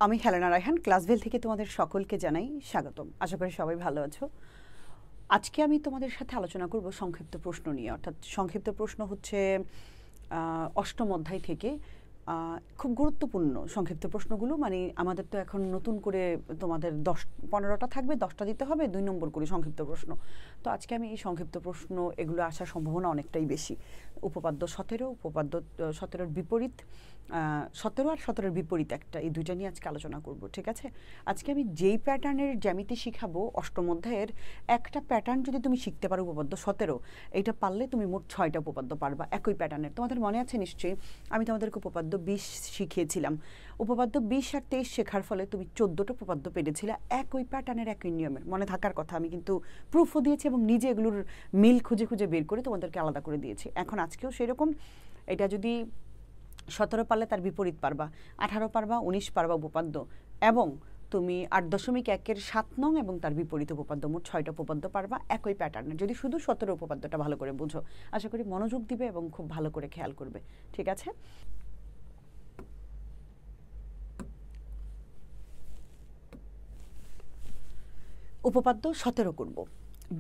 আমি হেলেনা রায়হান ক্লাসভেল থেকে তোমাদের সকলকে জানাই স্বাগতম। আশা করি সবাই ভালো আছো। আজকে আমি তোমাদের সাথে আলোচনা করব সংক্ষিপ্ত প্রশ্ন নিয়ে। অর্থাৎ সংক্ষিপ্ত প্রশ্ন হচ্ছে অষ্টম অধ্যায় থেকে খুব গুরুত্বপূর্ণ সংক্ষিপ্ত প্রশ্নগুলো। মানে আমাদের তো এখন নতুন করে তোমাদের 15টা থাকবে, 10টা দিতে হবে, 2 নম্বর করে সংক্ষিপ্ত প্রশ্ন। তো আজকে আমি এই সংক্ষিপ্ত প্রশ্ন এগুলো আসার সম্ভাবনা অনেকটাই বেশি। উপপাদ্য 17, উপপাদ্য 17-র বিপরীত, 17 আর 17-এর বিপরীত একটা, এই দুইটা নিয়ে আজকে আলোচনা করব। ঠিক আছে? আজকে আমি যেই প্যাটার্নের জ্যামিতি শিখাবো অষ্টম অধ্যায়ের একটা প্যাটার্ন যদি তুমি শিখতে পারো উপপাদ্য 17, এইটা পারলে তুমি মোট 6টা উপপাদ্য পারবা একই প্যাটার্নের। তোমাদের মনে আছে নিশ্চয়ই আমি তোমাদেরকে উপপাদ্য 20 শিখিয়েছিলাম। উপপাদ্য 20 আর 23 শেখার ফলে তুমি 14টা উপপাদ্য পেরেছিলে একই প্যাটার্নের, একই নিয়মের। মনে থাকার কথা, আমি কিন্তু প্রুফও দিয়েছি এবং নিজে এগুলোর মিল খুঁজে খুঁজে বের করে তোমাদেরকে আলাদা করে দিয়েছি। এখন আজকেও সেরকম, এটা যদি 17 পারলে তার বিপরীত পারবা, 18 পারবা, 19 পারবা উপপাদ্য, এবং তুমি 8.1-এর 7 নং এবং তার বিপরীত উপপাদ্য, মোট 6টা উপপাদ্য পারবা একই প্যাটার্নে, যদি শুধু 17 উপপাদ্যটা ভালো করে বুঝো। আশা করি মনোযোগ দিবে এবং খুব ভালো করে খেয়াল করবে। ঠিক আছে? উপপাদ্য 17 করব।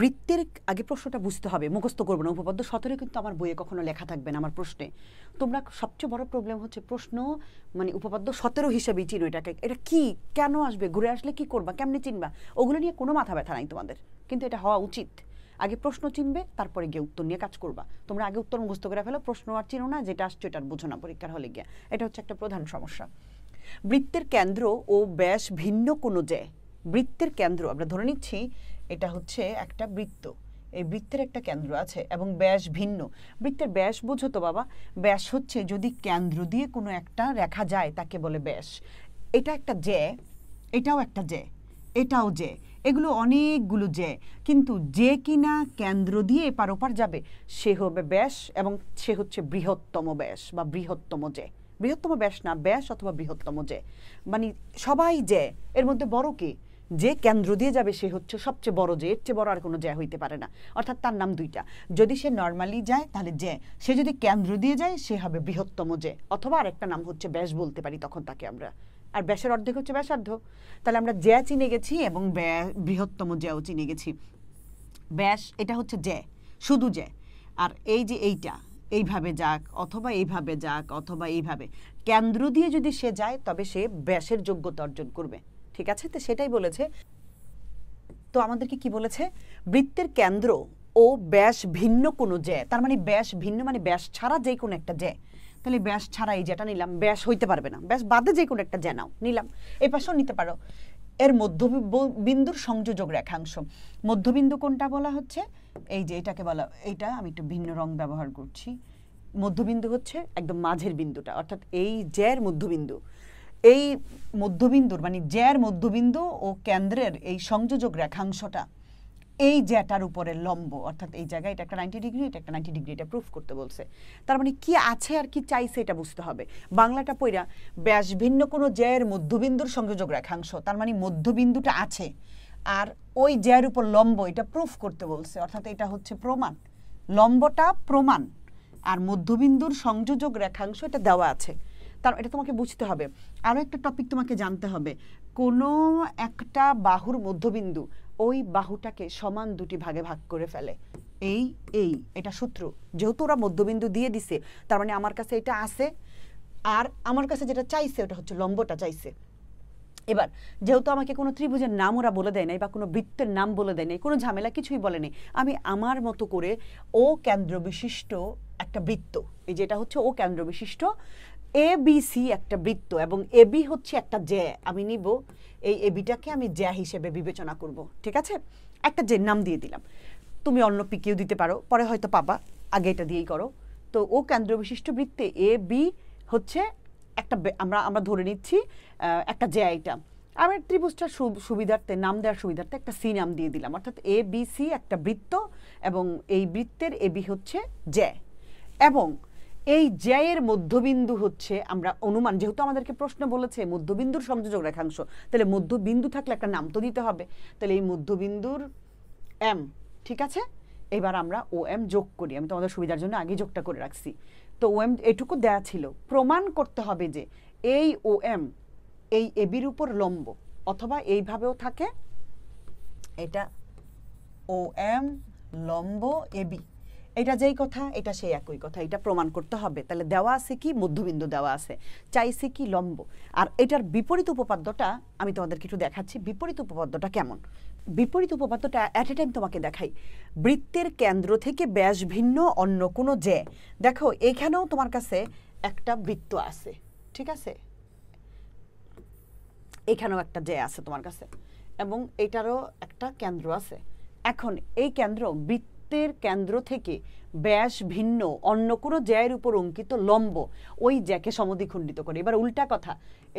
বৃত্তের আগে প্রশ্নটা বুঝতে হবে, মুখস্থ করবো না। উপপাদ্য 17 কিন্তু আমার বইয়ে কখনো লেখা থাকবে না আমার প্রশ্নে। তোমরা সবচেয়ে বড় প্রবলেম হচ্ছে প্রশ্ন মানে উপপাদ্য 17 হিসেবেই চিনো এটাকে। এটা কি, কেন আসবে, ঘুরে আসলে কি করবা, কেমনে চিনবা, ওগুলো নিয়ে কোনো মাথা ব্যথা নাই তোমাদের। কিন্তু এটা হওয়া উচিত। আগে প্রশ্ন চিনবে, তারপরে গিয়ে উত্তর নিয়ে কাজ করবা। তোমরা আগে উত্তর মুখস্থ করে ফেলো, প্রশ্ন আর চিনো না, যেটা আসছে এটা বুঝো না পরীক্ষার হলে গিয়ে। এটা হচ্ছে একটা প্রধান সমস্যা। বৃত্তের কেন্দ্র ও ব্যাস ভিন্ন কোনো জ্যা, বৃত্তের কেন্দ্র আমরা ধরে নিচ্ছি এটা হচ্ছে একটা বৃত্ত, এই বৃত্তের একটা কেন্দ্র আছে এবং ব্যাস ভিন্ন। বৃত্তের ব্যাস বুঝো তো বাবা, ব্যাস হচ্ছে যদি কেন্দ্র দিয়ে কোনো একটা রেখা যায় তাকে বলে ব্যাস। এটা একটা জ্যা, এটাও একটা জ্যা, এটাও জ্যা, এগুলো অনেকগুলো জ্যা, কিন্তু যে কিনা কেন্দ্র দিয়ে এপার ওপার যাবে সে হবে ব্যাস, এবং সে হচ্ছে বৃহত্তম ব্যাস বা বৃহত্তম জ্যা। বৃহত্তম ব্যাস না, ব্যাস অথবা বৃহত্তম জ্যা, মানে সবাই জ্যা, এর মধ্যে বড় কে, যে কেন্দ্র দিয়ে যাবে সে হচ্ছে সবচেয়ে বড় জ্যা, এর চেয়ে বড় আর কোনো জ্যা হইতে পারে না। অর্থাৎ তার নাম দুইটা, যদি সে নর্মালি যায় তাহলে জ্যা, সে যদি কেন্দ্র দিয়ে যায় সে হবে বৃহত্তম জ্যা, অথবা আরেকটা নাম হচ্ছে ব্যাস বলতে পারি তখন তাকে আমরা। আর ব্যাসের অর্ধেক হচ্ছে ব্যাসার্ধ। তাহলে আমরা জ্যা চিনে গেছি এবং বৃহত্তম জ্যাও চিনে গেছি। ব্যাস এটা হচ্ছে জ্যা, শুধু জ্যা। আর এই যে এইটা এইভাবে যাক অথবা এইভাবে যাক অথবা এইভাবে, কেন্দ্র দিয়ে যদি সে যায় তবে সে ব্যাসের যোগ্যতা অর্জন করবে। ঠিক আছে? তো সেটাই বলেছে। তো আমাদেরকে কি বলেছে, বৃত্তের কেন্দ্র ও ব্যাস ভিন্ন কোনো জ্যা, তার মানে ব্যাস ভিন্ন মানে ব্যাস ছাড়া যে কোনো একটা জ্যা। তাহলে ব্যাস ছাড়া এই যেটা নিলাম, ব্যাস হইতে পারবে না, ব্যাস বাদে যে কোনো একটা জ্যা নাও, নিলাম। এই পাশেও নিতে পারো। এর মধ্যবিন্দুর সংযোজক রেখাংশ, মধ্যবিন্দু কোনটা বলা হচ্ছে, এই যে এটাকে বলা, এইটা আমি একটু ভিন্ন রং ব্যবহার করছি। মধ্যবিন্দু হচ্ছে একদম মাঝের বিন্দুটা, অর্থাৎ এই জ্যার মধ্যবিন্দু। এই মধ্যবিন্দুর মানে জ্যার মধ্যবিন্দু ও কেন্দ্রের এই সংযোজক রেখাংশটা এই জ্যাটার উপরে লম্ব, অর্থাৎ এই জায়গায় এটা একটা 90 ডিগ্রি, এটা একটা 90 ডিগ্রি, এটা প্রুফ করতে বলছে। তার মানে কি আছে আর কি চাইছে এটা বুঝতে হবে। বাংলাটা পইরা, ব্যাস ভিন্ন কোনো জ্যায়ের মধ্যবিন্দুর সংযোজক রেখাংশ, তার মানে মধ্যবিন্দুটা আছে আর ওই জ্যার উপর লম্ব, এটা প্রুফ করতে বলছে, অর্থাৎ এটা হচ্ছে প্রমাণ। লম্বটা প্রমাণ আর মধ্যবিন্দুর সংযোজক রেখাংশ এটা দেওয়া আছে। তার এটা তোমাকে বুঝতে হবে। আরও একটা টপিক তোমাকে জানতে হবে, কোনো একটা বাহুর মধ্যবিন্দু ওই বাহুটাকে সমান দুটি ভাগে ভাগ করে ফেলে। এই এই এটা সূত্র, যেহেতু ওরা মধ্যবিন্দু দিয়ে দিছে তার মানে আমার কাছে এটা আছে, আর আমার কাছে যেটা চাইছে ওটা হচ্ছে লম্বটা চাইছে। এবার যেহেতু আমাকে কোনো ত্রিভুজের নাম ওরা বলে দেয় নাই বা কোনো বৃত্তের নাম বলে দেয় নাই, কোনো ঝামেলা কিছুই বলে নেই, আমি আমার মতো করে ও কেন্দ্র বিশিষ্ট একটা বৃত্ত, এই যেটা হচ্ছে ও কেন্দ্র বিশিষ্ট ABC একটা বৃত্ত এবং AB হচ্ছে একটা জ্যা, আমি নিব এই ABটাকে আমি জ্যা হিসেবে বিবেচনা করব। ঠিক আছে? একটা জ্যার নাম দিয়ে দিলাম, তুমি অন্য পিকেও দিতে পারো, পরে হয়তো পাবা, আগে এটা দিয়েই করো। তো ও কেন্দ্র বিশিষ্ট বৃত্তে AB হচ্ছে একটা, আমরা ধরে নিচ্ছি একটা জ্যা, এটা আমি ত্রিভুজটার সুবিধার্থে নাম দেওয়ার সুবিধার্থে একটা সি নাম দিয়ে দিলাম, অর্থাৎ ABC একটা বৃত্ত এবং এই বৃত্তের AB হচ্ছে জ্যা। এবং এই জ্যায়ের মধ্যবিন্দু হচ্ছে, আমরা অনুমান, যেহেতু আমাদেরকে প্রশ্ন বলেছে মধ্যবিন্দুর সংযোজক রেখাংশ, তাহলে মধ্যবিন্দু থাকলে একটা নাম তো দিতে হবে। তাহলে এই মধ্যবিন্দুর M, ঠিক আছে? এবার আমরা OM যোগ করি, আমি তোমাদের সুবিধার জন্য আগে যোগটা করে রাখছি। তো OM এটুকু দেয়া ছিল, প্রমাণ করতে হবে যে এই OM এই এবির উপর লম্ব, অথবা এইভাবেও থাকে, এটা ও এম লম্ব এবি, এটা যেই কথা এটা সেই একই কথা, এটা প্রমাণ করতে হবে। তাহলে দেওয়া আছে কি, মধ্যবিন্দু দেওয়া আছে, চাইছে কি লম্ব। আর এটার বিপরীত উপপাদ্যটা আমি তোমাদেরকে একটু দেখাচ্ছি, বিপরীত উপপাদ্যটা কেমন। বিপরীত উপপাদ্যটা অ্যাট এ টাইম তোমাকে দেখাই। বৃত্তের কেন্দ্র থেকে ব্যাস ভিন্ন অন্য কোনো যে, দেখো এখানেও তোমার কাছে একটা বৃত্ত আছে, ঠিক আছে, এখানেও একটা যে আছে তোমার কাছে, এবং এটারও একটা কেন্দ্র আছে। এখন এই কেন্দ্র, বৃত্তের কেন্দ্র থেকে ব্যাস ভিন্ন অন্য কোনো জ্যায়ের উপর অঙ্কিত লম্ব ওই জ্যাকে সমদ্বিখণ্ডিত করে। এবার উল্টা কথা,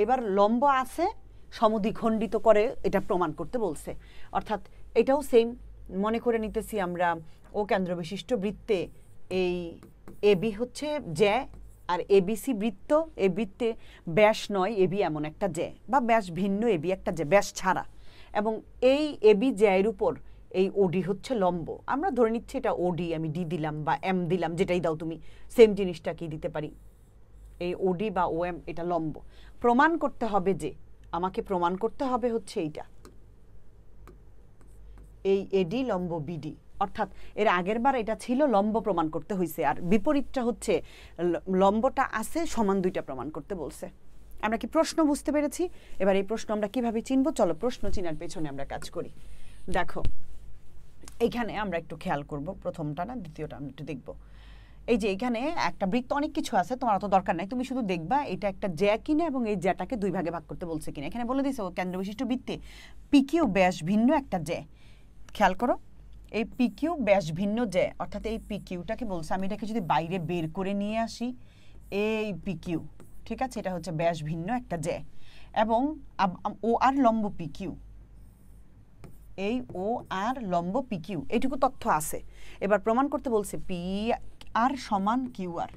এবার লম্ব আছে সমদ্বিখণ্ডিত করে, এটা প্রমাণ করতে বলছে। অর্থাৎ এটাও সেম, মনে করে নিতেছি আমরা ও কেন্দ্র বিশিষ্ট বৃত্তে এই এবি হচ্ছে জ্যা, আর এবিসি বৃত্ত, এই বৃত্তে ব্যাস নয় এবি এমন একটা জ্যা, বা ব্যাস ভিন্ন এবি একটা জ্যা, ব্যাস ছাড়া, এবং এই এবি জ্যায়ের উপর এই ওডি হচ্ছে লম্ব। আমরা ধরে নিচ্ছি এটা ওডি, আমি ডি দিলাম বা এম দিলাম, যেটাই দাও তুমি, সেম জিনিসটাকেই দিতে পারি। এই ওডি বা ও এম এটা লম্ব। প্রমাণ করতে হবে যে, আমাকে প্রমাণ করতে হবে হচ্ছে এইটা, এই এডি লম্ব বিডি। অর্থাৎ এর আগের বার এটা ছিল লম্ব প্রমাণ করতে হয়েছে, আর বিপরীতটা হচ্ছে লম্বটা আছে সমান দুইটা প্রমাণ করতে বলছে। আমরা কি প্রশ্ন বুঝতে পেরেছি? এবার এই প্রশ্ন আমরা কিভাবে চিনবো, চলো প্রশ্ন চিনার পেছনে আমরা কাজ করি। দেখো এইখানে আমরা একটু খেয়াল করব, প্রথমটা না দ্বিতীয়টা আমরা একটু দেখব। এই যে এখানে একটা বৃত্ত, অনেক কিছু আছে, তোমার অত দরকার নাই, তুমি শুধু দেখবা এটা একটা জ্যা কিনা এবং এই জ্যাটাকে দুই ভাগে ভাগ করতে বলছে কিনা। এখানে বলে দিয়েছে কেন্দ্র বিশিষ্ট বৃত্তে পিকিউ ব্যাস ভিন্ন একটা জ্যা। খেয়াল করো, এই পিকিউ ব্যাস ভিন্ন জ্যা, অর্থাৎ এই পিকিউটাকে বলছে, আমি এটাকে যদি বাইরে বের করে নিয়ে আসি, এই পিকিউ, ঠিক আছে, এটা হচ্ছে ব্যাস ভিন্ন একটা জ্যা, এবং ও আর লম্ব পিকিউ, এই ও আর লম্ব পিকিউ, এইটুকু তথ্য আছে। এবার প্রমাণ করতে বলছে পি আর সমান কিউ আর,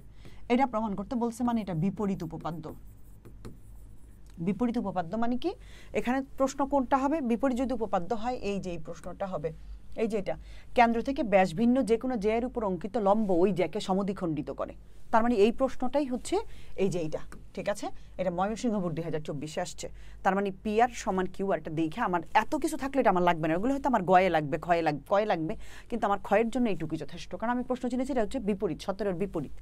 এটা প্রমাণ করতে বলছে, মানে এটা বিপরীত উপপাদ্য। বিপরীত উপপাদ্য মানে কি, এখানে প্রশ্ন কোনটা হবে, বিপরীত যদি উপপাদ্য হয় এই যে এই প্রশ্নটা হবে, এই যে এটা কেন্দ্র থেকে ব্যাস ভিন্ন যে কোনো জ্যায়ের উপর অঙ্কিত লম্ব ওই জ্যাকে সমদ্বিখণ্ডিত করে। তার মানে এই প্রশ্নটাই হচ্ছে এই যে এইটা, ঠিক আছে, এটা ময়মনসিংহ বোর্ড 2024 আসছে। তার মানে পি আর সমান কিউ আর, এটা দেখে আমার এত কিছু থাকলে এটা আমার লাগবে না, ওগুলো হয়তো আমার গয়ে লাগবে, কয়ে লাগবে, কিন্তু আমার ক্ষয়ের জন্য এইটুকুই যথেষ্ট, কারণ আমি প্রশ্ন চিনেছি এটা হচ্ছে বিপরীত, 17 বিপরীত।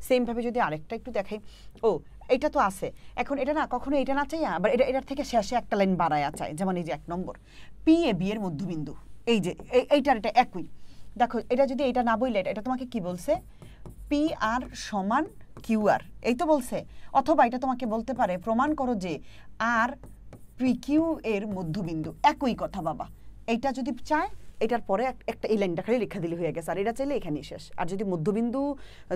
সেমভাবে যদি আরেকটা একটু দেখাই, ও এটা তো আছে, এখন এটা না কখনো এটা না চাই, আবার এটার থেকে শেষে একটা লাইন বাড়ায়া চাই, যেমন এই যে 1 নম্বর পি এ বি এর মধ্যবিন্দু, এই যে এইটার এটা একই। দেখো এটা যদি এটা না বললে, এটা তোমাকে কি বলছে, পি আর সমান কিউ আর, এই তো বলছে। অথবা এটা তোমাকে বলতে পারে প্রমাণ করো যে আর পি কিউ এর মধ্যবিন্দু, একই কথা বাবা। এইটা যদি চায়, এটার পরে একটা এই লাইনটা খালি লেখা দিলে হয়ে গেছে, আর এটা চাইলে এখানেই শেষ। আর যদি মধ্যবিন্দু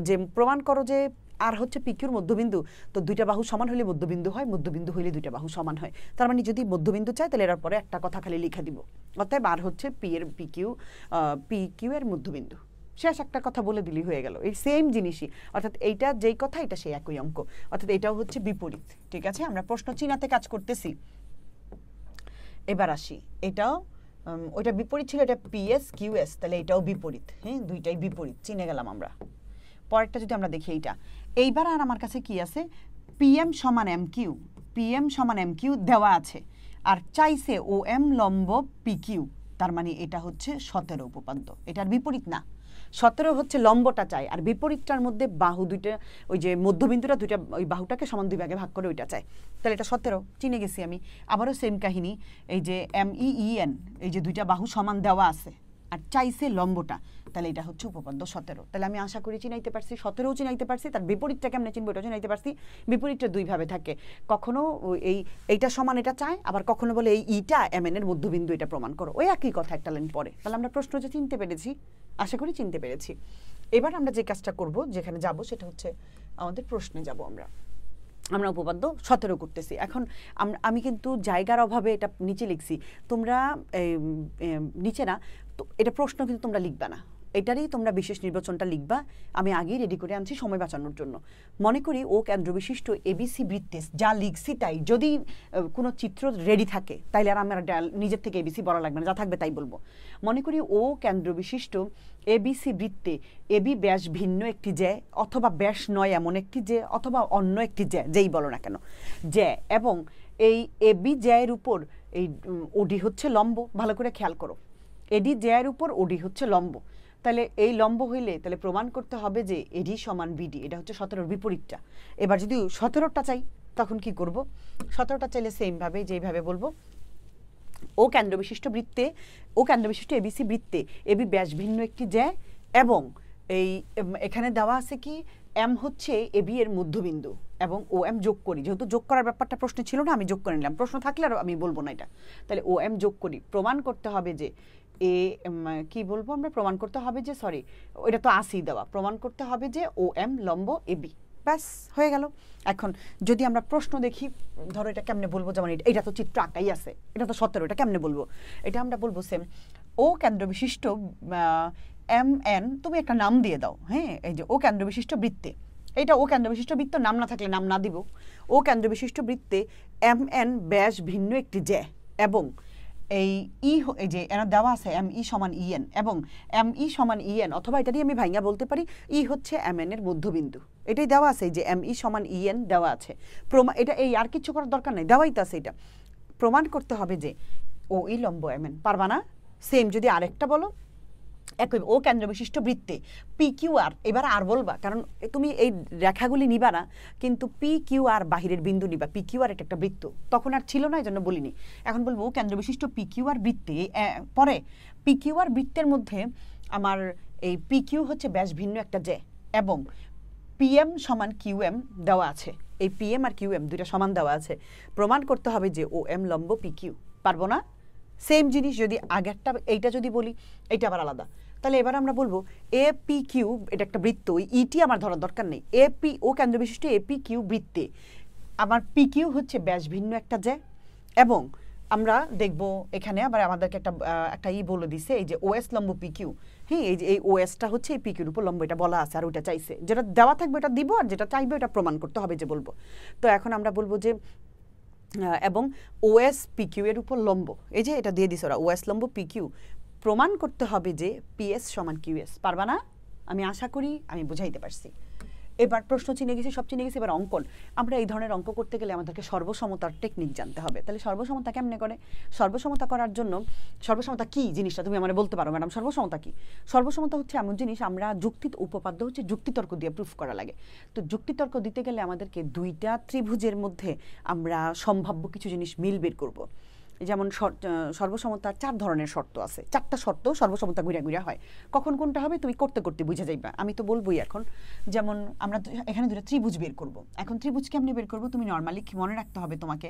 যে প্রমাণ করো যে আর হচ্ছে পিকিউর মধ্যবিন্দু, তো দুইটা বাহু সমান হলে মধ্যবিন্দু হয়, মধ্যবিন্দু হইলে দুইটা বাহু সমান হয়। তার মানে যদি মধ্যবিন্দু চায় তাহলে এর পরে একটা কথা খালি লিখে দিব, অতএব আর হচ্ছে পিকিউ এর মধ্যবিন্দু, শেষ একটা কথা বলে দিলেই হয়ে গেল, এই সেম জিনিসই। অর্থাৎ এইটা যেই কথা এটা সেই একই অঙ্ক, অর্থাৎ এটাও হচ্ছে বিপরীত, ঠিক আছে। আমরা প্রশ্ন চিনাতে কাজ করতেছি। এবার আসি, এটাও ওইটা বিপরীত ছিল, এটা পিএস কিউএস, তাহলে এটাও বিপরীত, হ্যাঁ দুইটাই বিপরীত, চিনে গেলাম আমরা। পরেরটা যদি আমরা দেখি, এইবার আর আমার কাছে কি আছে, পিএম সমান এম কিউ, পিএম সমান এম কিউ দেওয়া আছে, আর চাইছে ও এম লম্ব পিকিউ, তার মানে এটা হচ্ছে 17 উপপাদ্য, এটার বিপরীত না। 17 হচ্ছে লম্বটা চাই, আর বিপরীতটার মধ্যে বাহু দুইটা, ওই যে মধ্যবিন্দুটা দুইটা, ওই বাহুটাকে সমান দুই ভাগে ভাগ করে ওইটা চাই, তাহলে এটা 17 চিনে গেছি আমি। আবারও সেম কাহিনী, এই যে এম ই এন, এই যে দুইটা বাহু সমান দেওয়া আছে, আর চাইছে লম্বটা, তাহলে এটা হচ্ছে উপপাদ্য 17। তাহলে আমি আশা করি চিনাইতে পারছি, 17ও চিনাইতে পারছি। তার বিপরীতটা কেমনে চিনবো এটাও চিনাইতে পারছি। বিপরীতটা দুইভাবে থাকে, কখনো এইটা সমান এটা চায়, আবার কখনো বলে এই ইটা এম এন এর মধ্যবিন্দু, এটা প্রমাণ করো, ওই একই কথা একটা লাইন পরে। তাহলে আমরা প্রশ্ন যে চিনতে পেরেছি, আশা করি চিনতে পেরেছি। এবার আমরা যে কাজটা করব, যেখানে যাব সেটা হচ্ছে আমাদের প্রশ্নে যাব। আমরা উপপাদ্য 17 করতেছি। এখন আমি কিন্তু জায়গার অভাবে এটা নিচে লিখছি, তোমরা নিচে না, তো এটা প্রশ্ন কিন্তু তোমরা লিখবা না, এটারই তোমরা বিশেষ নির্বাচনটা লিখবা। আমি আগেই রেডি করে আনছি সময় বাঁচানোর জন্য। মনে করি ও কেন্দ্র বিশিষ্ট এবিসি বৃত্তে যা লিখছি তাই, যদি কোনো চিত্র রেডি থাকে তাইলে আর আমার নিজের থেকে এবিসি বলা লাগবে না, যা থাকবে তাই বলবো। মনে করি ও কেন্দ্র বিশিষ্ট এবিসি বৃত্তে এবি ব্যাস ভিন্ন একটি জ্যা, অথবা ব্যাস নয় এমন একটি জ্যা, অথবা অন্য একটি জ্যা, যেই বলো না কেন জ্যা, এবং এই এবি জ্যায়ের উপর এই ওডি হচ্ছে লম্ব, ভালো করে খেয়াল করো, এডি জ্যায়ের উপর ওডি হচ্ছে লম্ব। তাহলে এই লম্ব হইলে তাহলে প্রমাণ করতে হবে যে এডি সমান বিডি, এটা হচ্ছে 17-র বিপরীতটা। এবার যদি 17টা চাই তখন কি করব? 17টা চাইলে সেমভাবে যেইভাবে বলবো, ও কেন্দ্রবিশিষ্ট বৃত্তে, ও কেন্দ্রবিশিষ্ট এবিসি বৃত্তে এবি ব্যাস ভিন্ন একটি জ্যা, এবং এই এখানে দেওয়া আছে কি এম হচ্ছে এবি এর মধ্যবিন্দু, এবং ও এম যোগ করি, যেহেতু যোগ করার ব্যাপারটা প্রশ্ন ছিল না আমি যোগ করে নিলাম, প্রশ্ন থাকলে আর আমি বলবো না এটা। তাহলে ও এম যোগ করি, প্রমাণ করতে হবে যে এ কি বলবো আমরা, প্রমাণ করতে হবে যে সরি ওইটা তো আসেই দেওয়া, প্রমাণ করতে হবে যে ও এম লম্ব এবি, ব্যাস হয়ে গেল। এখন যদি আমরা প্রশ্ন দেখি, ধরো এটা কেমনে বলবো, যেমন এটা তো চিত্র আঁকাই আছে, এটা তো 17, এটা কেমনে বলবো? এটা আমরা বলবো সেম ও কেন্দ্রবিশিষ্ট এম এন, তুমি একটা নাম দিয়ে দাও, হ্যাঁ, এই যে ও কেন্দ্রবিশিষ্ট বৃত্তে, এটা ও কেন্দ্রবিশিষ্ট বৃত্ত, নাম না থাকলে নাম না দিব, ও কেন্দ্রবিশিষ্ট বৃত্তে এম এন ব্যাস ভিন্ন একটি জ্যা, এবং এই এই যে এর দেওয়া আছে এম ই সমান ই এন, এবং এম ই সমান ই এন, অথবা এটা দিয়ে আমি ভাইঙ্গা বলতে পারি ই হচ্ছে এম এন এর মধ্যবিন্দু, এটাই দেওয়া আছে যে এম ই সমান ই এন দেওয়া আছে। এটা এই আর কিছু করার দরকার নেই, দেওয়াই তো আছে। এটা প্রমাণ করতে হবে যে ও ই লম্ব এম এন, পারবা না? সেম যদি আরেকটা বলো, একই ও কেন্দ্রবিশিষ্ট বৃত্তে পি কিউ আর, এবার আর বলবা, কারণ তুমি এই রেখাগুলি নিবা না, কিন্তু পি কিউ আর বাহিরের বিন্দু নিবা, পি কিউ আর এটা একটা বৃত্ত, তখন আর ছিল না এই জন্য বলিনি, এখন বলবো ও কেন্দ্রবিশিষ্ট পি কিউ আর বৃত্তে, পরে পি কিউ আর বৃত্তের মধ্যে আমার এই পি কিউ হচ্ছে ব্যাস ভিন্ন একটা জ্যা, এবং পিএম সমান কিউ এম দেওয়া আছে, এই পিএম আর কিউ এম দুইটা সমান দেওয়া আছে, প্রমাণ করতে হবে যে ও এম লম্ব পি কিউ, পারবো না? সেম জিনিস যদি আগেরটা এইটা যদি বলি, এইটা আবার আলাদা। তাহলে এবার আমরা বলবো এ পি কিউ, এটা একটা বৃত্ত, ইটি আমার ধরার দরকার নেই, এ পি ও কেন্দ্রবিশিষ্ট এ পি কিউ বৃত্তে আমার পি কিউ হচ্ছে ব্যাস ভিন্ন একটা জ্যা, এবং আমরা দেখব এখানে আবার আমাদেরকে একটা বলে দিছে, এই যে ওএস লম্ব পি কিউ, হ্যাঁ, এই যে এই ওএসটা হচ্ছে এই পি কিউর উপর লম্ব, এটা বলা আছে, আর ওইটা চাইছে, যেটা দেওয়া থাকবে এটা দিব, আর যেটা চাইবে এটা প্রমাণ করতে হবে যে বলবো। তো এখন আমরা বলবো যে এবং ওএস পিকিউ এর উপর লম্ব, এই যে এটা দিয়ে দিছে ওরা, ওএস লম্ব পিকিউ, প্রমাণ করতে হবে যে পিএস সমান কিউএস, পারবা না? আমি আশা করি আমি বুঝাইতে পারছি। এবার প্রশ্ন চিনে গেছি, সব চিনে গেছি, এবার অঙ্কন। আমরা এই ধরনের অঙ্ক করতে গেলে আমাদেরকে সর্বসমতার টেকনিক জানতে হবে। তাহলে সর্বসমতা কেমনে করে? সর্বসমতা করার জন্য, সর্বসমতা কি জিনিসটা তুমি আমার বলতে পারো ম্যাডাম, সর্বসমতা কি? সর্বসমতা হচ্ছে এমন জিনিস, আমরা উপপাদ্য হচ্ছে যুক্তিতর্ক দিয়ে প্রুফ করা লাগে। তো যুক্তিতর্ক দিতে গেলে আমাদেরকে দুইটা ত্রিভুজের মধ্যে আমরা সম্ভাব্য কিছু জিনিস মিল বের করবো। যেমন সর্বসমতার 4 ধরনের শর্ত আছে, 4টা শর্ত সর্বসমতা ঘুরে ঘুরে হয়। কখন কোনটা হবে তুমি করতে করতে বুঝে যাইবা, আমি তো বলবোই এখন। যেমন আমরা এখানে দুটো ত্রিভুজ বের করব, এখন ত্রিভুজ কেমনে বের করব? তুমি নর্মালি মনে রাখতে হবে তোমাকে,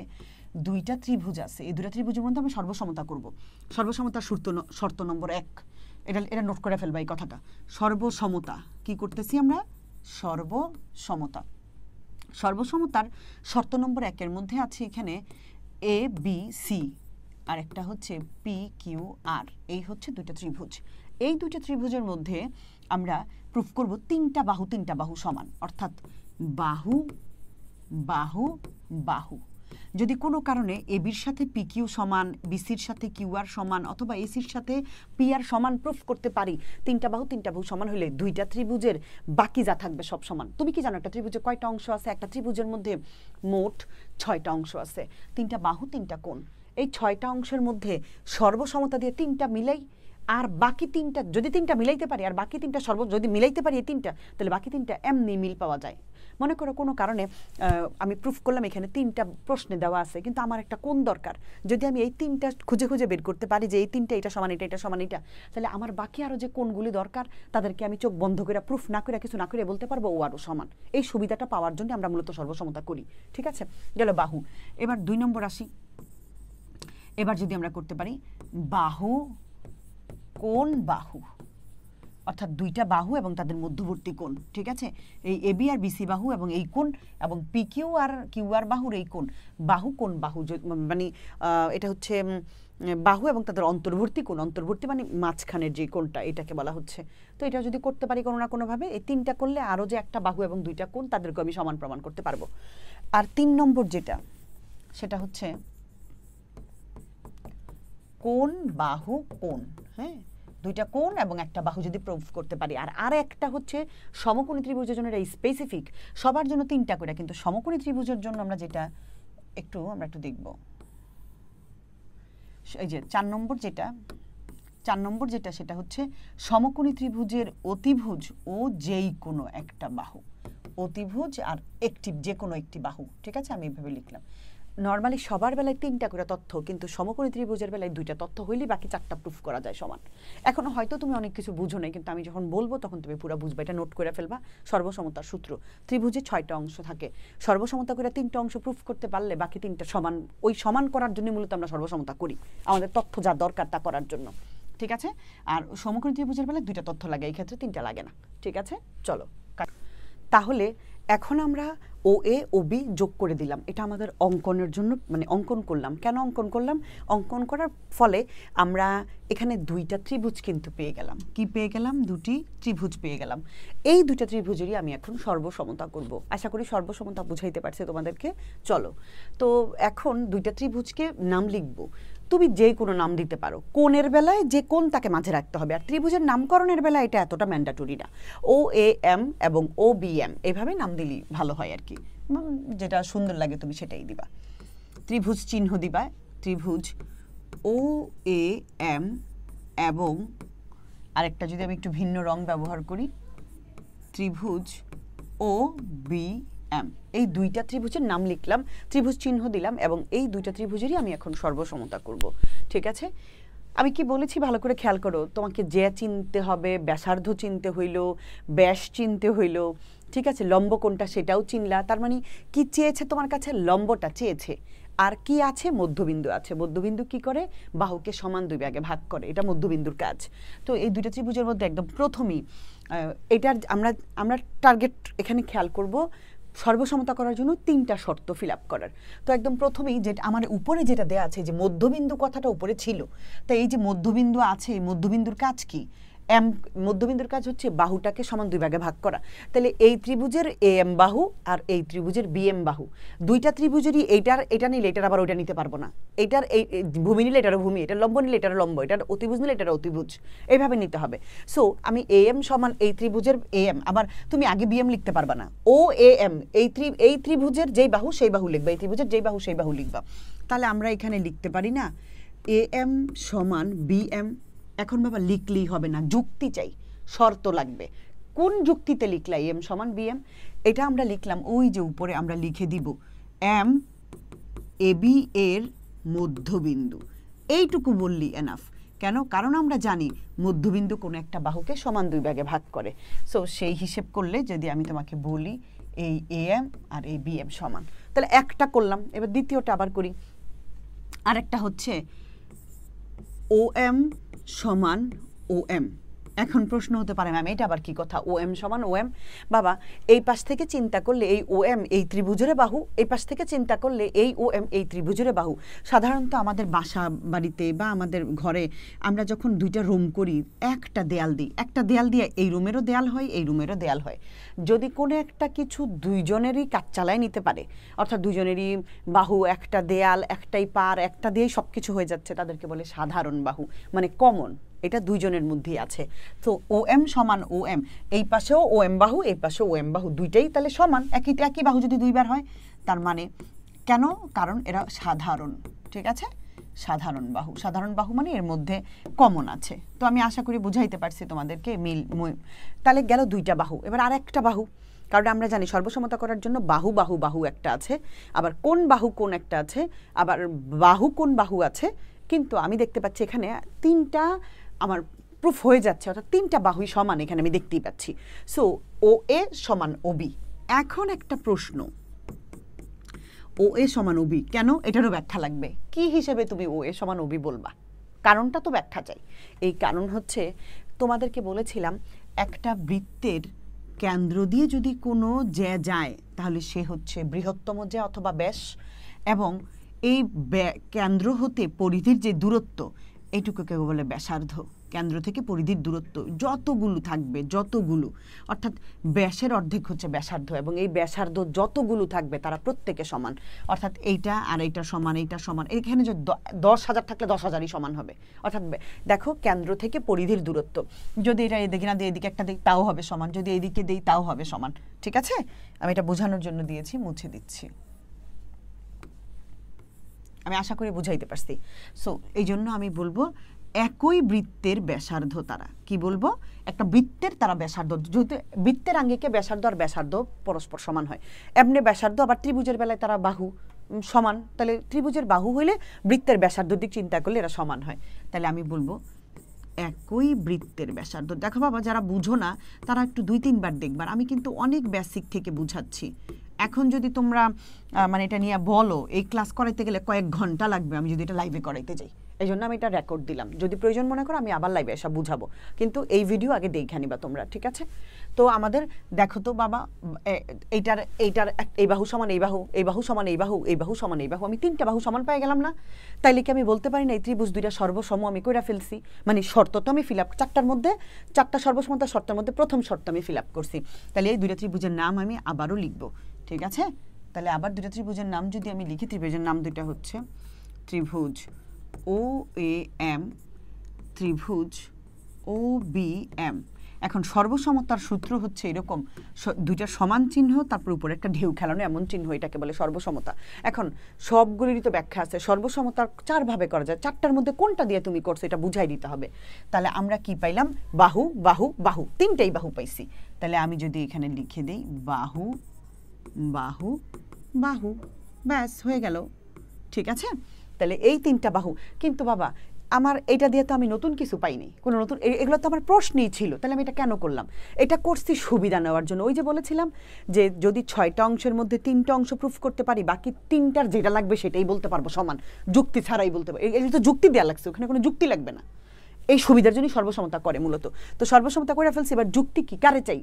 দুইটা ত্রিভুজ আছে, এই দুটো ত্রিভুজের মধ্যে আমরা সর্বসমতা করব। সর্বসমতার শর্ত নম্বর 1, এটা নোট করে ফেলবা এই কথাটা, সর্বসমতা কি করতেছি আমরা? সর্বসমতা। সর্বসমতার শর্ত নম্বর 1 এর মধ্যে আছে এখানে এ বি সি, আর একটা হচ্ছে পি কিউ আর, এই হচ্ছে দুইটা ত্রিভুজ। এই দুইটা ত্রিভুজের মধ্যে আমরা প্রুফ করব 3টা বাহু সমান, অর্থাৎ বাহু বাহু বাহু। যদি কোনো কারণে এবির সাথে পি কিউ সমান, বিসির সাথে কিউ আর সমান, অথবা এসির সাথে পি আর সমান প্রুফ করতে পারি, 3টা বাহু সমান হলে দুইটা ত্রিভুজের বাকি যা থাকবে সব সমান। তুমি কি জানো একটা ত্রিভুজে কয়টা অংশ আছে? একটা ত্রিভুজের মধ্যে মোট 6টা অংশ আছে, 3টা বাহু 3টা কোণ। এই 6টা অংশের মধ্যে সর্বসমতা দিয়ে 3টা মিলাই, আর বাকি 3টা যদি 3টা মিলাইতে পারি, আর বাকি 3টা যদি মিলাইতে পারি এই 3টা, তাহলে বাকি 3টা এমনি মিল পাওয়া যায়। মনে করো কোনো কারণে আমি প্রুফ করলাম এখানে 3টা প্রশ্নে দেওয়া আছে, কিন্তু আমার একটা কোণ দরকার, যদি আমি এই 3টা খুঁজে খুঁজে বের করতে পারি যে এই 3টা এটা সমান এটা, এটা সমান এটা, তাহলে আমার বাকি আরও যে কোণগুলি দরকার তাদেরকে আমি চোখ বন্ধ করে প্রুফ না করে কিছু না করে বলতে পারবো ও আরও সমান। এই সুবিধাটা পাওয়ার জন্য আমরা মূলত সর্বসমতা করি। ঠিক আছে, গেল বাহু। এবার 2 নম্বর আসি। এবার যদি আমরা করতে পারি বাহু কোণ বাহু, অর্থাৎ দুইটা বাহু এবং তাদের মধ্যবর্তী কোণ। ঠিক আছে, এই এবি আর বিসি বাহু এবং এই কোণ, এবং P Q R Q R বাহুর এই কোণ, বাহু কোণ বাহু, মানে এটা হচ্ছে বাহু এবং তাদের অন্তর্বর্তী কোণ, অন্তর্বর্তী মানে মাঝখানের যে কোণটা, এটাকে বলা হচ্ছে। তো এটা যদি করতে পারি কোনো না কোনোভাবে, এই 3টা করলে আরও যে একটা বাহু এবং 2টা কোণ, তাদেরকে আমি সমান প্রমাণ করতে পারবো। আর 3 নম্বর যেটা, সেটা হচ্ছে কোণ বাহু কোণ। হ্যাঁ, 2টা কোণ এবং একটা বাহু যদি প্রুফ করতে পারি। আর একটা হচ্ছে সমকোণী ত্রিভুজের জন্য এটা স্পেসিফিক, সবার জন্য 3টা করে, কিন্তু সমকোণী ত্রিভুজের জন্য আমরা যেটা আমরা একটু দেখব এই যে 4 নম্বর যেটা সেটা হচ্ছে সমকোণী ত্রিভুজের অতিভুজ ও যেই কোনো একটা বাহু, অতিভুজ আর একটি যে কোনো একটি বাহু, ঠিক আছে, আমি এইভাবে লিখলাম। নর্মালি সবার বেলায় 3টা করে তথ্য, কিন্তু সমকোণী ত্রিভুজের বেলায় 2টা তথ্য হইলে বাকি 4টা প্রুফ করা যায় সমান। এখনো হয়তো তুমি অনেক কিছু বুঝো নাই, কিন্তু আমি যখন বলবো তখন তুমি পুরো বুঝবে। এটা নোট করে ফেলবা। সর্বসমতার সূত্র, ত্রিভুজে 6টা অংশ থাকে, সর্বসমতা করে 3টা অংশ প্রুফ করতে পারলে বাকি 3টা সমান। ওই সমান করার জন্য মূলত আমরা সর্বসমতা করি, আমাদের তথ্য যা দরকার তা করার জন্য, ঠিক আছে। আর সমকোণী ত্রিভুজের বেলায় 2টা তথ্য লাগে, এই ক্ষেত্রে 3টা লাগে না, ঠিক আছে। চলো, তাহলে এখন আমরা ও এ ও বি যোগ করে দিলাম। এটা আমাদের অঙ্কনের জন্য, মানে অঙ্কন করলাম। কেন অঙ্কন করলাম? অঙ্কন করার ফলে আমরা এখানে 2টা ত্রিভুজ কিন্তু পেয়ে গেলাম। কি পেয়ে গেলাম? 2টি ত্রিভুজ পেয়ে গেলাম। এই 2টা ত্রিভুজেরই আমি এখন সর্বসমতা করব। আশা করি সর্বসমতা বুঝাইতে পারছে তোমাদেরকে। চলো, তো এখন 2টা ত্রিভুজকে নাম লিখব। তুমি যে কোনো নাম দিতে পারো। কোণের বেলায় যে কোণ তাকে মাঝে রাখতে হবে, আর ত্রিভুজের নামকরণের বেলায় এটা এতটা ম্যান্ডাটরি না। ও এ এম এবং ও বি এম এভাবে নাম দিলেই ভালো হয় আর কি, যেটা সুন্দর লাগে তুমি সেটাই দিবা। ত্রিভুজ চিহ্ন দিবা, ত্রিভুজ ও এ এম এবং আরেকটা যদি আমি একটু ভিন্ন রং ব্যবহার করি, ত্রিভুজ ও বি এম। এই 2টা ত্রিভুজের নাম লিখলাম, ত্রিভুজ চিহ্ন দিলাম, এবং এই 2টা ত্রিভুজেরই আমি এখন সর্বসমতা করব, ঠিক আছে। আমি কি বলেছি ভালো করে খেয়াল করো। তোমাকে যে চিনতে হবে, ব্যাসার্ধ চিনতে হইল, ব্যাস চিনতে হইল, ঠিক আছে। লম্ব কোনটা সেটাও চিনলা। তার মানে কি চেয়েছে তোমার কাছে? লম্বটা চেয়েছে। আর কি আছে? মধ্যবিন্দু আছে। মধ্যবিন্দু কি করে? বাহুকে সমান 2 ভাগে ভাগ করে, এটা মধ্যবিন্দুর কাজ। তো এই 2টা ত্রিভুজের মধ্যে একদম প্রথমেই এটার আমরা টার্গেট এখানে খেয়াল করব সর্বসমতা করার জন্য 3টা শর্ত ফিল আপ করার। তো একদম প্রথমেই যেটা আমার উপরে যেটা দেয়া আছে, যে মধ্যবিন্দু কথাটা উপরে ছিল, তাই এই যে মধ্যবিন্দু আছে, এই মধ্যবিন্দুর কাজ কি? এম, মধ্যবিন্দুর কাজ হচ্ছে বাহুটাকে সমান 2 ভাগে ভাগ করা। তাহলে এই ত্রিভুজের এ এম বাহু আর এই ত্রিভুজের বি এম বাহু, 2টা ত্রিভুজেরই এটা নিলে এটার আবার ওইটা নিতে পারবো না, এটার এই ভূমি নিলে এটারও ভূমি, এটার লম্ব নিলে এটার লম্ব, এটার অতিভুজ নিলে এটার অতিভুজ, এইভাবে নিতে হবে। সো আমি এ এম সমান এই ত্রিভুজের এ এম, আবার তুমি আগে বি এম লিখতে পারবা না, ও এ এম এই ত্রিভুজের যেই বাহু সেই বাহু লিখবা, এই ত্রিভুজের যেই বাহু সেই বাহু লিখবা। তাহলে আমরা এখানে লিখতে পারি না এ এম সমান বি এম। এখন বাবা লিখলেই হবে না, যুক্তি চাই, শর্ত লাগবে। কোন যুক্তিতে লিখলা এম সমান বি এম? এটা আমরা লিখলাম ওই যে উপরে আমরা লিখে দিব এম এ বি এর মধ্যবিন্দু, এইটুকু বললি এনাফ। কেন? কারণ আমরা জানি মধ্যবিন্দু কোনো একটা বাহুকে সমান 2 ভাগে ভাগ করে। সো সেই হিসেব করলে যদি আমি তোমাকে বলি এই এ এম আর এই বি এম সমান, তাহলে একটা করলাম। এবার দ্বিতীয়টা আবার করি। আরেকটা হচ্ছে ও এম সমান ও এম। এখন প্রশ্ন হতে পারে ম্যাম এটা আবার কি কথা? ও এম সমান ও এম। বাবা, এই পাশ থেকে চিন্তা করলে এই ও এম এই ত্রিভুজের বাহু, এই পাশ থেকে চিন্তা করলে এই ও এম এই ত্রিভুজের বাহু। সাধারণত আমাদের বাসা বাড়িতে বা আমাদের ঘরে আমরা যখন 2টা রুম করি, একটা দেয়াল দিই, একটা দেয়াল দিয়ে এই রুমেরও দেয়াল হয়, এই রুমেরও দেয়াল হয়। যদি কোনো একটা কিছু 2জনেরই কাজ চালায় নিতে পারে, অর্থাৎ 2জনেরই বাহু, একটা দেয়াল, একটাই পার, একটা দিয়েই সব কিছু হয়ে যাচ্ছে, তাদেরকে বলে সাধারণ বাহু, মানে কমন। এটা 2জনের মধ্যেই আছে। তো ও এম সমান ও এম, এই পাশেও ও এম বাহু, এই পাশেও ও এম বাহু, 2টাই তাহলে সমান। একই বাহু যদি 2বার হয়, তার মানে কেন? কারণ এরা সাধারণ, ঠিক আছে। সাধারণ বাহু, সাধারণ বাহু মানে এর মধ্যে কমন আছে। তো আমি আশা করি বুঝাইতে পারছি তোমাদেরকে তাহলে গেল 2টা বাহু। এবার আর একটা বাহু, কারণ আমরা জানি সর্বসমতা করার জন্য বাহু বাহু বাহু একটা আছে, আবার কোন বাহু কোন একটা আছে, আবার বাহু কোন বাহু আছে। কিন্তু আমি দেখতে পাচ্ছি এখানে 3টা আমার প্রুফ হয়ে যাচ্ছে, অর্থাৎ 3টা বাহুই সমান এখানে আমি দেখতেই পাচ্ছি। সো ও এ সমান ও বি। এখন একটা প্রশ্ন, ও এ সমান ও বি কেন? এটারও ব্যাখ্যা লাগবে। কি হিসেবে তুমি ও এ সমান ও বি বলবা? কারণটা তো ব্যাখ্যা চাই। এই কারণ হচ্ছে, তোমাদেরকে বলেছিলাম একটা বৃত্তের কেন্দ্র দিয়ে যদি কোনো জ্যা যায়, তাহলে সে হচ্ছে বৃহত্তম জ্যা অথবা ব্যাস, এবং এই কেন্দ্র হতে পরিধির যে দূরত্ব, এইটুকুকে বলে ব্যাসার্ধ। কেন্দ্র থেকে পরিধির দূরত্ব যতগুলো থাকবে, যতগুলো, অর্থাৎ ব্যাসের অর্ধেক হচ্ছে ব্যাসার্ধ, এবং এই ব্যাসার্ধ যতগুলো থাকবে তারা প্রত্যেকে সমান। অর্থাৎ এইটা আর এইটা সমান, এইটা সমান। এখানে যে 10,000 থাকলে 10,000ই সমান হবে। অর্থাৎ দেখো, কেন্দ্র থেকে পরিধির দূরত্ব, যদি এটা এদিকে না দিয়ে এদিকে একটা দিই তাও হবে সমান, যদি এইদিকে দিই তাও হবে সমান, ঠিক আছে। আমি এটা বোঝানোর জন্য দিয়েছি, মুছে দিচ্ছি। আমি আশা করি বুঝাইতে পারছি। সো এই জন্য আমি বলবো একই বৃত্তের ব্যাসার্ধ তারা, কি বলবো, একটা বৃত্তের তারা ব্যাসার্ধ, যেহেতু বৃত্তের আঙ্গিকে ব্যাসার্ধ আর ব্যাসার্ধ পরস্পর সমান হয়, এমনি ব্যাসার্ধ আবার ত্রিভুজের বেলায় তারা বাহু সমান, তাহলে ত্রিভুজের বাহু হইলে বৃত্তের ব্যাসার্ধ দিক চিন্তা করলে এরা সমান হয়। তাহলে আমি বলবো একই বৃত্তের ব্যাসার্ধ। দেখো বাবা, যারা বুঝো না তারা একটু 2-3 বার দেখবার, আমি কিন্তু অনেক বেসিক থেকে বুঝাচ্ছি। এখন যদি তোমরা মানে এটা নিয়ে বলো, এই ক্লাস করাইতে গেলে কয়েক ঘন্টা লাগবে আমি যদি এটা লাইভে করাইতে যাই। এই জন্য আমি এটা রেকর্ড দিলাম, যদি প্রয়োজন মনে করো আমি আবার লাইভে এসব বুঝাবো, কিন্তু এই ভিডিও আগে দেখে নিবা তোমরা, ঠিক আছে? তো আমাদের দেখো তো বাবা, এইটার এইটার এই বাহু সমান এই বাহু, এই বাহু সমান এই বাহু, এই বাহু সমান এই বাহু, আমি 3টা বাহু সমান পেয়ে গেলাম না? তাইলে কি আমি বলতে পারি না এই ত্রিভুজ 2টা সর্বসম আমি কইরা ফেলছি? মানে শর্ত তো আমি ফিল আপ, 4টার মধ্যে 4টা সর্বসমতার শর্তের মধ্যে প্রথম শর্ত আমি ফিল আপ করছি। তাহলে এই 2টা ত্রিভুজের নাম আমি আবারও লিখবো, ঠিক আছে? তাহলে আবার 2টা ত্রিভুজের নাম যদি আমি লিখি, ত্রিভুজের নাম 2টা হচ্ছে ত্রিভুজ OAM, ত্রিভুজ OBM। এখন সর্বসমতার সূত্র হচ্ছে এরকম, 2টা সমান চিহ্ন তারপর উপরে একটা ঢেউ খেলানো এমন চিহ্ন, এটাকে বলে সর্বসমতা। এখন সবগুলিরই তো ব্যাখ্যা আছে, সর্বসমতার 4 ভাবে করা যায়, 4টার মধ্যে কোনটা দিয়ে তুমি করছো এটা বুঝাই দিতে হবে। তাহলে আমরা কি পাইলাম? বাহু বাহু বাহু, 3টাই বাহু পাইছি। তাহলে আমি যদি এখানে লিখে দেই বাহু বাহু বাহু, ব্যাস হয়ে গেল, ঠিক আছে? তাহলে এই 3টা বাহু। কিন্তু বাবা আমার এটা দিয়ে তো আমি নতুন কিছু পাইনি, কোনো নতুন, এগুলো তো আমার প্রশ্নই ছিল, তাহলে আমি এটা কেন করলাম? এটা করছি সুবিধা নেওয়ার জন্য। ওই যে বলেছিলাম যে যদি 6টা অংশের মধ্যে 3টা অংশ প্রুফ করতে পারি, বাকি 3টার যেটা লাগবে সেটাই বলতে পারবো সমান, যুক্তি ছাড়াই বলতে পারবো। এই তো যুক্তি দেওয়া লাগছে, ওখানে কোনো যুক্তি লাগবে না। এই সুবিধার জন্যই সর্বসমতা করে মূলত। তো সর্বসমতা করে ফেলছি, এবার যুক্তি কি, কারে চাই?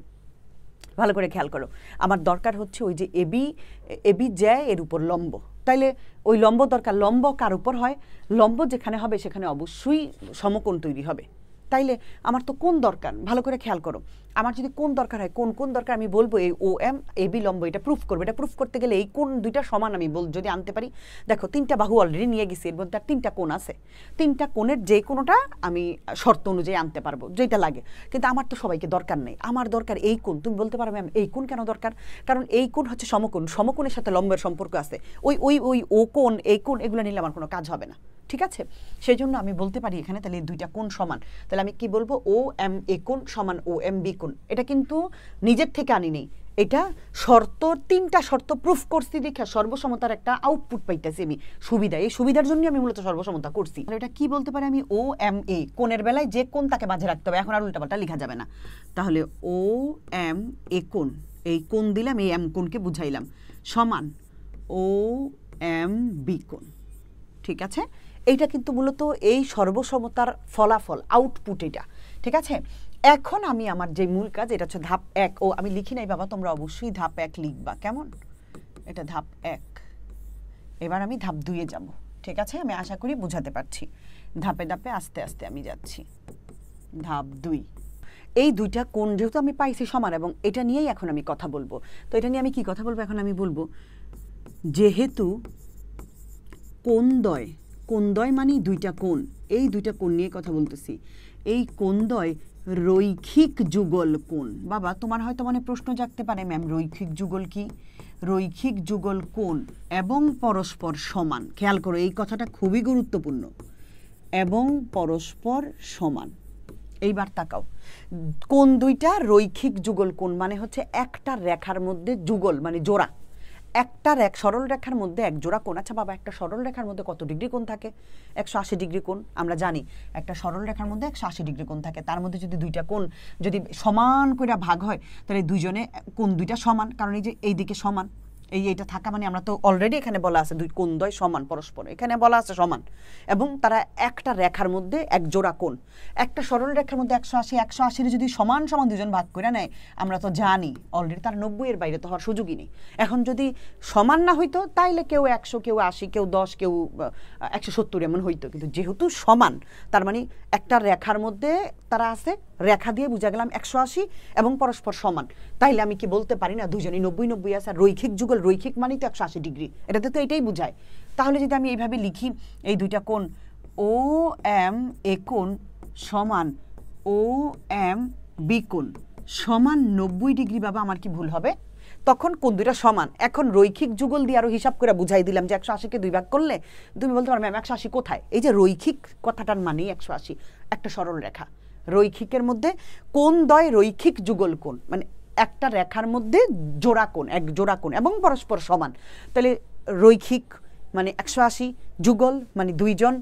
ভালো করে খেয়াল করো, আমার দরকার হচ্ছে ওই যে এবি যায় এর উপর লম্ব, তাইলে ওই লম্ব দরকার। লম্ব কার উপর হয়? লম্ব যেখানে হবে সেখানে অবশ্যই সমকোণ তৈরি হবে। তাইলে আমার তো কোণ দরকার, ভালো করে খেয়াল করো, আমার যদি কোণ দরকার হয়, কোণ দরকার, আমি বলবো এই OM AB লম্ব, এটা প্রুফ করবে। এটা প্রুফ করতে গেলে এই কোণ 2টা সমান আমি যদি আনতে পারি, দেখো 3টা বাহু অলরেডি নিয়ে গেছি, এর মধ্যে আর 3টা কোণ আছে, 3টা কোণের যে কোণটা আমি শর্ত অনুযায়ী আনতে পারবো যেটা লাগে। কিন্তু আমার তো সবাইকে দরকার নেই, আমার দরকার এই কোণ। তুমি বলতে পারো ম্যাম এই কোণ কেন দরকার? কারণ এই কোণ হচ্ছে সমকোণ, সমকোণের সাথে লম্বের সম্পর্ক আছে। ও কোণ, এই কোণ, এগুলো নিলে আমার কোনো কাজ হবে না, ঠিক আছে? সেই জন্য আমি বলতে পারি এখানে তাহলে 2টা কোণ সমান, তাহলে আমি কি বলবো? OMA কোণ সমান OMB কোণ। এটা কিন্তু নিজের থেকে আনি নেই, এটা শর্ত, 3টা শর্ত প্রুফ করছি দেখে সর্বসমতার একটা আউটপুট পাইতেছি আমি, সুবিধা। এই সুবিধার জন্য আমি মূলত সর্বসমতা করছি। এটা কি বলতে পারি আমি? OMA কোণের বেলায় যে কোণ তাকে মাঝে রাখতে হবে, এখন আর উল্টাপাল্টা লেখা যাবে না। তাহলে OMA কোণ, এই কোণ দিলাম, এই M কোণকে বুঝাইলাম, সমান OMB কোণ, ঠিক আছে? এইটা কিন্তু মূলত এই সর্বসমতার ফলাফল, আউটপুট এটা, ঠিক আছে? এখন আমি আমার যে মূল কাজ, এটা হচ্ছে ধাপ 1। ও আমি লিখি নাই বাবা, তোমরা অবশ্যই ধাপ 1 লিখবা, কেমন? এটা ধাপ 1। এবার আমি ধাপ 2-এ যাব, ঠিক আছে? আমি আশা করি বুঝাতে পারছি। ধাপে ধাপে আস্তে আস্তে আমি যাচ্ছি। ধাপ 2, এই 2টা কোণ যেহেতু আমি পাইছি সমান, এবং এটা নিয়েই এখন আমি কথা বলবো। তো এটা নিয়ে আমি কি কথা বলবো? এখন আমি বলবো যেহেতু কোণদ্বয় মানে 2টা কোণ, এই 2টা কোণ নিয়ে কথা বলতেছি। এই কোণদ্বয় রৈখিক যুগল কোণ। বাবা তোমার হয়তো মনে প্রশ্ন জাগতে পারে, ম্যাম রৈখিক যুগল কি? রৈখিক যুগল কোণ এবং পরস্পর সমান। খেয়াল করো, এই কথাটা খুবই গুরুত্বপূর্ণ, এবং পরস্পর সমান। এইবার তাকাও, কোণ 2টা রৈখিক যুগল কোণ মানে হচ্ছে একটা রেখার মধ্যে যুগল মানে জোড়া, একটা সরল রেখার মধ্যে এক জোড়া কোণ। আচ্ছা বাবা, একটা সরল রেখার মধ্যে কত ডিগ্রি কোণ থাকে? 180 ডিগ্রি কোণ। আমরা জানি একটা সরল রেখার মধ্যে 180 ডিগ্রি কোণ থাকে। তার মধ্যে যদি 2টা কোণ যদি সমান করে ভাগ হয়, তাহলে দুইজনে কোণ 2টা সমান, কারণ এই যে এই দিকে সমান, এইটা থাকা মানে আমরা তো অলরেডি এখানে বলা আছে দুই কোণদ্বয় সমান পরস্পর, এখানে বলা আছে সমান, এবং তারা একটা রেখার মধ্যে এক জোড়া কোণ। একটা সরল রেখার মধ্যে 180 যদি সমান সমান দুজন ভাগ করে নেয়, আমরা তো জানি অলরেডি তার 90-এর বাইরে তো হওয়ার সুযোগই নেই। এখন যদি সমান না হইতো তাইলে কেউ 100, কেউ 80, কেউ 10, কেউ 170 এমন হইতো, কিন্তু যেহেতু সমান, তার মানে একটা রেখার মধ্যে তারা আছে, রেখা দিয়ে বুঝা গেলাম 180 এবং পরস্পর সমান। তাইলে আমি কি বলতে পারি না দুজনই 90-90 আছে? আর রৈখিক যুগল, রৈখিক মানে তো 180 ডিগ্রি, এটাতে তো এটাই বুঝায়। তাহলে যদি আমি এইভাবে লিখি, এই 2টা কোণ OMA কোণ সমান OMB কোণ সমান 90 ডিগ্রি, বাবা আমার কি ভুল হবে? তখন কোন দুইটা সমান। এখন রৈখিক যুগল দিয়ে আরো হিসাব করে বুঝাই দিলাম যে 180-কে 2 ভাগ করলে তুমি বলতে পারো ম্যাম 180 কোথায়? এই যে রৈখিক কথাটার মানেই 180, একটা সরল রেখা। রৈখিকের মধ্যে কোন দ্বয় রৈখিক যুগল কোণ, মানে একটা রেখার মধ্যে জোড়া কোণ, এক জোড়া কোণ এবং পরস্পর সমান। তাহলে রৈখিক মানে 180, যুগল মানে দুইজন,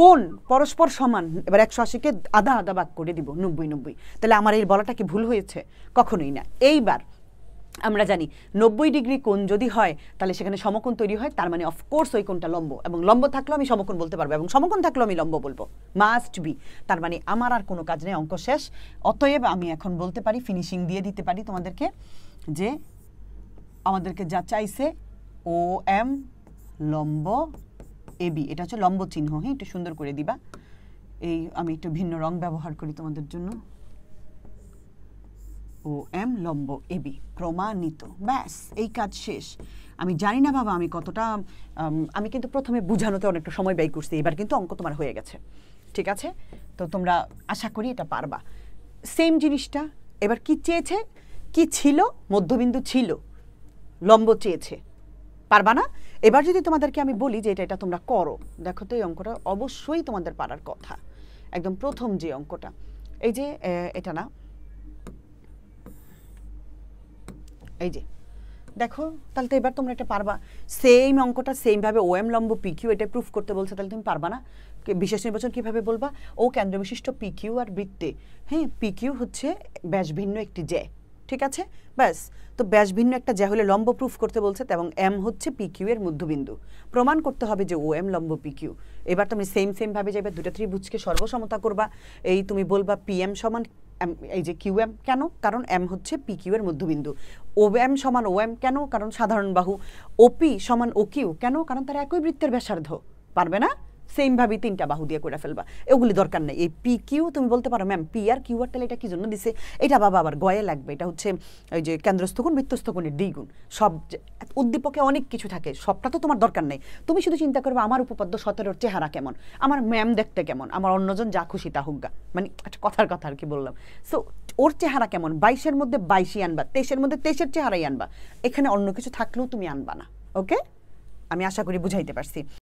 কোণ পরস্পর সমান। এবার 180-কে আধা আধা ভাগ করে দিব, 90-90। তাহলে আমার এই বলাটা কি ভুল হয়েছে? কখনোই না। এইবার আমরা জানি 90 ডিগ্রি কোণ যদি হয় তাহলে সেখানে সমকোণ তৈরি হয়, তার মানে অফকোর্স ওই কোণটা লম্ব, এবং লম্ব থাকলেও আমি সমকোণ বলতে পারবো, এবং সমকোণ থাকলেও আমি লম্ব বলবো, মাস্ট বি। তার মানে আমার আর কোনো কাজ নেই, অঙ্ক শেষ। অতএব আমি এখন বলতে পারি, ফিনিশিং দিয়ে দিতে পারি তোমাদেরকে, যে আমাদেরকে যা চাইছে ও এম লম্ব এ বি, এটা হচ্ছে লম্ব চিহ্ন। হ্যাঁ, একটু সুন্দর করে দিবা। এই আমি একটু ভিন্ন রং ব্যবহার করি তোমাদের জন্য। ও এম লম্ব এ বি প্রমাণিত, ব্যাস এই কাজ শেষ। আমি জানি না বাবা আমি কতটা, আমি কিন্তু প্রথমে বুঝানোতে অনেকটা সময় ব্যয় করছি, এবার কিন্তু অঙ্ক তোমার হয়ে গেছে, ঠিক আছে? তো তোমরা আশা করি এটা পারবা। সেম জিনিসটা এবার কি চেয়েছে, কি ছিল, মধ্যবিন্দু ছিল, লম্ব চেয়েছে, পারবা না? এবার যদি তোমাদেরকে আমি বলি যে এটা তোমরা করো, দেখো তো এই অঙ্কটা অবশ্যই তোমাদের পারার কথা। একদম প্রথম যে অঙ্কটা, এই যে এটা না, এই যে দেখো, তাহলে তো এবার তোমরা এটা পারবা। সেম অঙ্কটা সেমভাবে ও এম লম্ব পি কিউ, এটা প্রুফ করতে বলছে, তাহলে তুমি পারবা না? বিশেষ নির্বাচন কিভাবে বলবা? ও কেন্দ্র বিশিষ্ট পি কিউ আর বৃত্তে, হ্যাঁ পি কিউ হচ্ছে ব্যাস ভিন্ন একটি জ্যা, ঠিক আছে? ব্যাস, তো ব্যাস ভিন্ন একটা জ্যা হলে লম্ব প্রুফ করতে বলছে, এবং এম হচ্ছে পি কিউ এর মধ্যবিন্দু। প্রমাণ করতে হবে যে ও এম লম্ব পি কিউ। এবার তুমি সেম ভাবে যাবে, দুটা ত্রিভুজকে সর্বসমতা করবা। এই তুমি বলবা পি এম সমান এই যে কিউ এম, কেন? কারণ এম হচ্ছে পি কিউ এর মধ্যবিন্দু। ও এম সমান ও এম, কেন? কারণ সাধারণ বাহু। ওপি সমান ও কিউ, কেন? কারণ তারা একই বৃত্তের ব্যাসার্ধ। পারবে না? সেমভাবে 3টা বাহু দিয়ে করে ফেলবা, এগুলি দরকার নেই। এই পি কিউ তুমি বলতে পারো ma'am P R Q R, তাহলে এটা কি জন্য দিছে? এটা বাবা আবার গয়ে লাগবে, এটা হচ্ছে ওই যে কেন্দ্রস্থ কোণ বৃত্তস্থ কোণের দ্বিগুণ। সব উদ্দীপকে অনেক কিছু থাকে, সবটা তো তোমার দরকার নেই। তুমি শুধু চিন্তা করবে আমার উপপাদ্য 17-র চেহারা কেমন, আমার ম্যাম দেখতে কেমন, আমার অন্যজন যা খুশি তা হোক গা, মানে একটা কথার কথা আর কি বললাম। সো ওর চেহারা কেমন, 22-এর মধ্যে 22ই আনবা, 23-এর মধ্যে 23-এর চেহারাই আনবা, এখানে অন্য কিছু থাকলেও তুমি আনবা না। ওকে, আমি আশা করি বুঝাইতে পারছি।